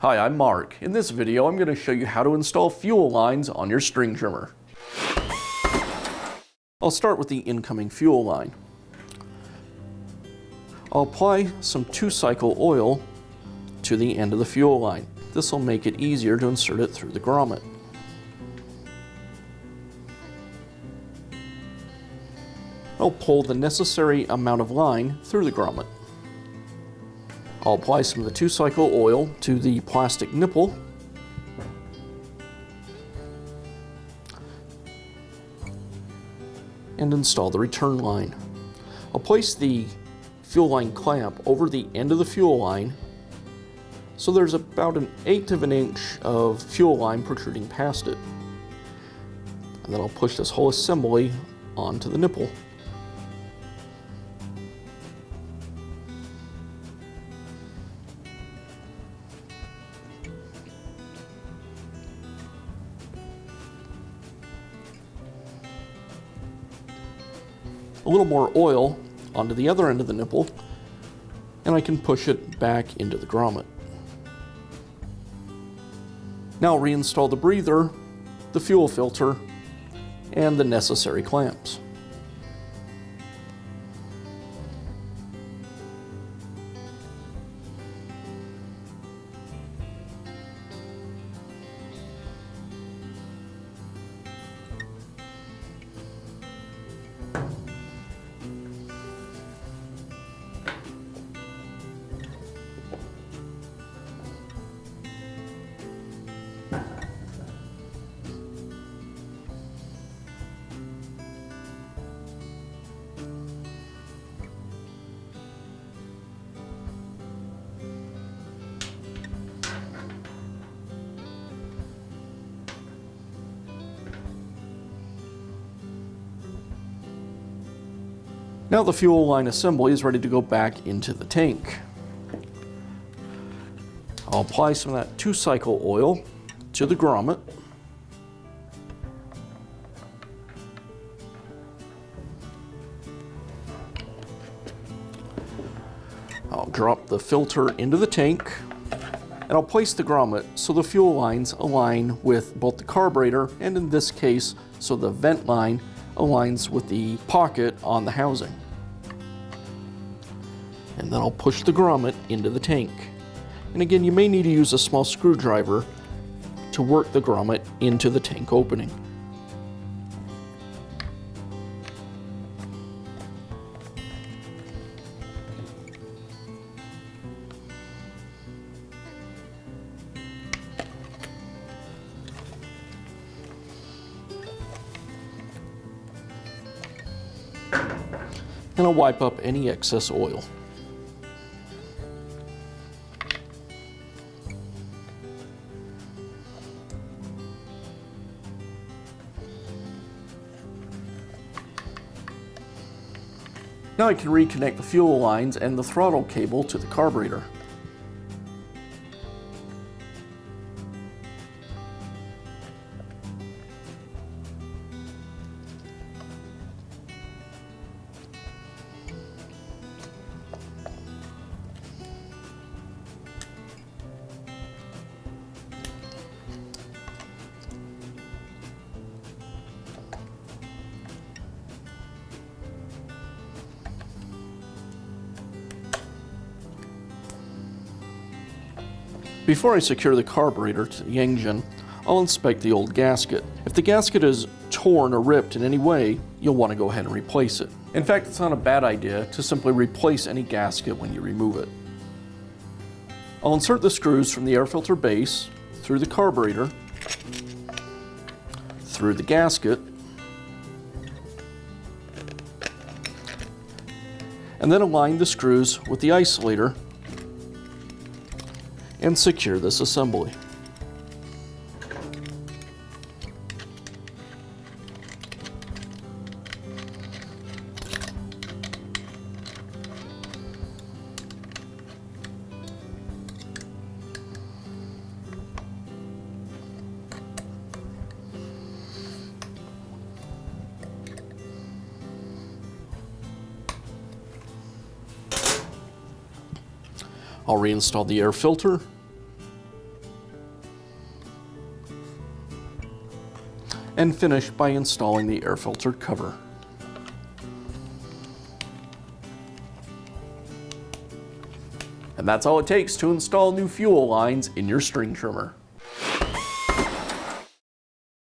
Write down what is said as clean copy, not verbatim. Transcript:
Hi, I'm Mark. In this video, I'm going to show you how to install fuel lines on your string trimmer. I'll start with the incoming fuel line. I'll apply some 2-cycle oil to the end of the fuel line. This will make it easier to insert it through the grommet. I'll pull the necessary amount of line through the grommet. I'll apply some of the 2-cycle oil to the plastic nipple. And install the return line. I'll place the fuel line clamp over the end of the fuel line so there's about 1/8 of an inch of fuel line protruding past it. And then I'll push this whole assembly onto the nipple. A little more oil onto the other end of the nipple, and I can push it back into the grommet. Now I'll reinstall the breather, the fuel filter, and the necessary clamps. Now the fuel line assembly is ready to go back into the tank. I'll apply some of that 2-cycle oil to the grommet. I'll drop the filter into the tank, and I'll place the grommet so the fuel lines align with both the carburetor and, in this case, so the vent line aligns with the pocket on the housing. And then I'll push the grommet into the tank. And again, you may need to use a small screwdriver to work the grommet into the tank opening. And I'll wipe up any excess oil. Now I can reconnect the fuel lines and the throttle cable to the carburetor. Before I secure the carburetor to the engine, I'll inspect the old gasket. If the gasket is torn or ripped in any way, you'll want to go ahead and replace it. In fact, it's not a bad idea to simply replace any gasket when you remove it. I'll insert the screws from the air filter base through the carburetor, through the gasket, and then align the screws with the isolator and secure this assembly. I'll reinstall the air filter and finish by installing the air filter cover. And that's all it takes to install new fuel lines in your string trimmer.